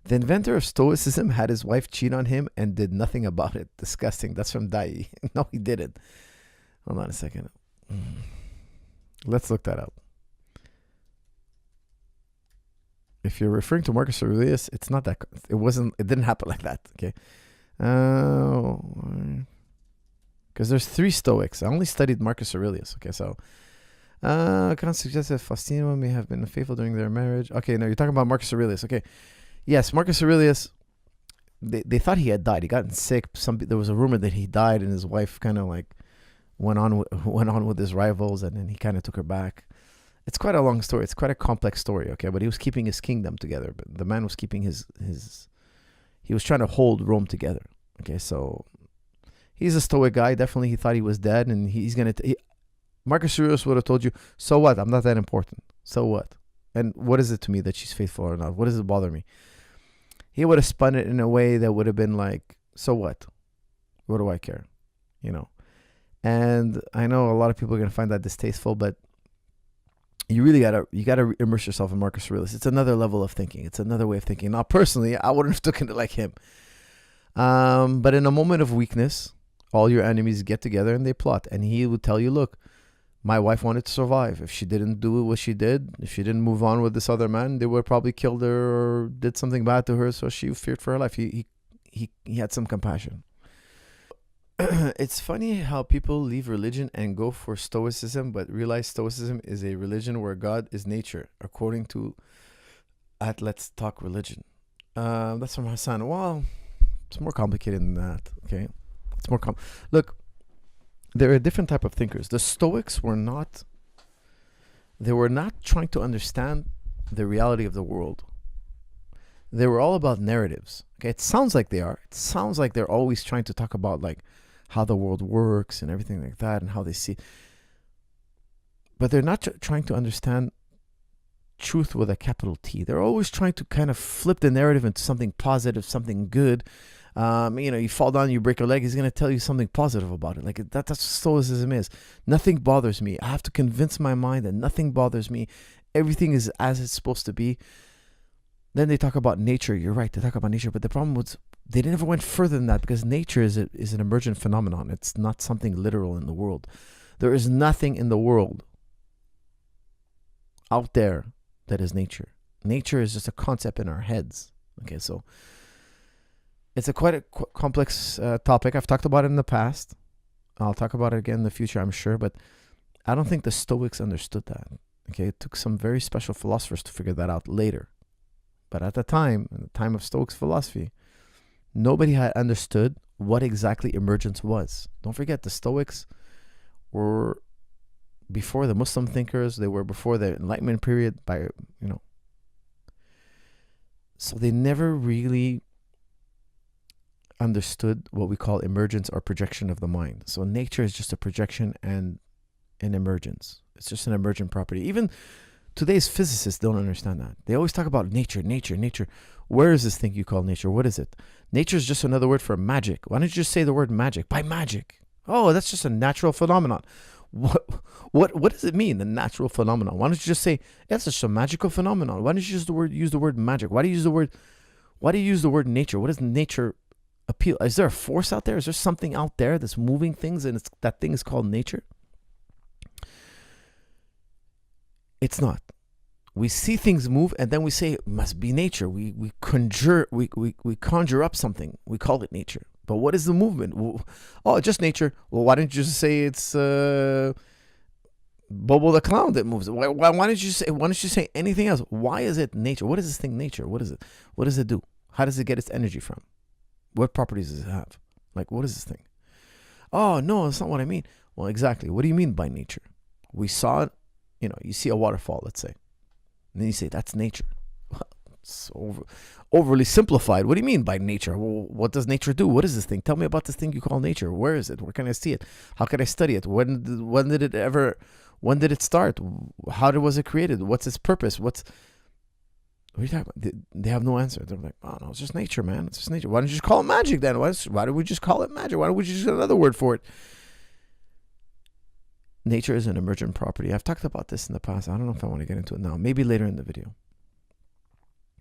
The inventor of Stoicism had his wife cheat on him and did nothing about it. Disgusting. That's from Dai. No, he didn't. Hold on a second. Let's look that up. If you're referring to Marcus Aurelius, it's not that. It didn't happen like that. Okay. Because there's 3 Stoics. I only studied Marcus Aurelius. Okay, so Kant suggests that Faustina may have been faithful during their marriage. Okay, no, you're talking about Marcus Aurelius. Okay, yes, Marcus Aurelius. They thought he had died. He got sick. There was a rumor that he died, and his wife kind of like went on with his rivals, and then he kind of took her back. It's quite a long story. It's quite a complex story. Okay, but he was keeping his kingdom together. But the man was keeping his. He was trying to hold Rome together. Okay, so he's a Stoic guy. Definitely, he thought he was dead, and he's gonna. Marcus Aurelius would have told you, "So what? I'm not that important. So what? And what is it to me that she's faithful or not? What does it bother me?" He would have spun it in a way that would have been like, "So what? What do I care?" You know. And I know a lot of people are gonna find that distasteful, but you really gotta immerse yourself in Marcus Aurelius. It's another level of thinking. It's another way of thinking. Now, personally, I wouldn't have taken it like him. But in a moment of weakness, all your enemies get together and they plot. And he would tell you, look, my wife wanted to survive. If she didn't do what she did, if she didn't move on with this other man, they would have probably killed her or did something bad to her. So she feared for her life. He had some compassion. It's funny how people leave religion and go for Stoicism, but realize Stoicism is a religion where God is nature, according to at Let's Talk Religion. That's from Hassan. Well, it's more complicated than that. Okay, it's more Look, there are different type of thinkers. The Stoics were not. They were not trying to understand the reality of the world. They were all about narratives. Okay, it sounds like they are. It sounds like they're always trying to talk about like how the world works and everything like that and how they see. But they're not trying to understand truth with a capital T. They're always trying to kind of flip the narrative into something positive, something good. You fall down, you break your leg, he's going to tell you something positive about it. Like that's what Stoicism is. Nothing bothers me. I have to convince my mind that nothing bothers me. Everything is as it's supposed to be. Then they talk about nature. You're right, they talk about nature. But the problem was they never went further than that, because nature is an emergent phenomenon. It's not something literal in the world. There is nothing in the world out there that is nature. Nature is just a concept in our heads. Okay, so it's quite a complex topic. I've talked about it in the past. I'll talk about it again in the future, I'm sure. But I don't think the Stoics understood that. Okay, it took some very special philosophers to figure that out later. But at the time, in the time of Stoics philosophy, nobody had understood what exactly emergence was. Don't forget, the Stoics were before the Muslim thinkers. They were before the Enlightenment period. So they never really understood what we call emergence or projection of the mind. So nature is just a projection and an emergence. It's just an emergent property. Even today's physicists don't understand that. They always talk about nature. Where is this thing you call nature? What is it? Nature is just another word for magic. Why don't you just say the word magic? By magic. Oh, that's just a natural phenomenon. What does it mean, the natural phenomenon? Why don't you just say that's just a magical phenomenon? Why don't you use the word magic? Why do you use the word nature? What does nature appeal? Is there a force out there? Is there something out there that's moving things, and that thing is called nature? It's not. We see things move, and then we say it must be nature. We conjure up something. We call it nature. But what is the movement? Oh, just nature. Well, why don't you just say it's Bobo the clown that moves? Why don't you say anything else? Why is it nature? What is this thing nature? What is it? What does it do? How does it get its energy from? What properties does it have? Like, what is this thing? Oh, no, that's not what I mean. Well, exactly. What do you mean by nature? We saw it. You see a waterfall, let's say. And then you say, that's nature. It's overly simplified. What do you mean by nature? Well, what does nature do? What is this thing? Tell me about this thing you call nature. Where is it? Where can I see it? How can I study it? When did it start? How was it created? What's its purpose? What are you talking about? They have no answer. They're like, oh, no, it's just nature, man. It's just nature. Why don't you just call it magic then? Why do we just call it magic? Why don't we just use another word for it? Nature is an emergent property. I've talked about this in the past. I don't know if I want to get into it now. Maybe later in the video.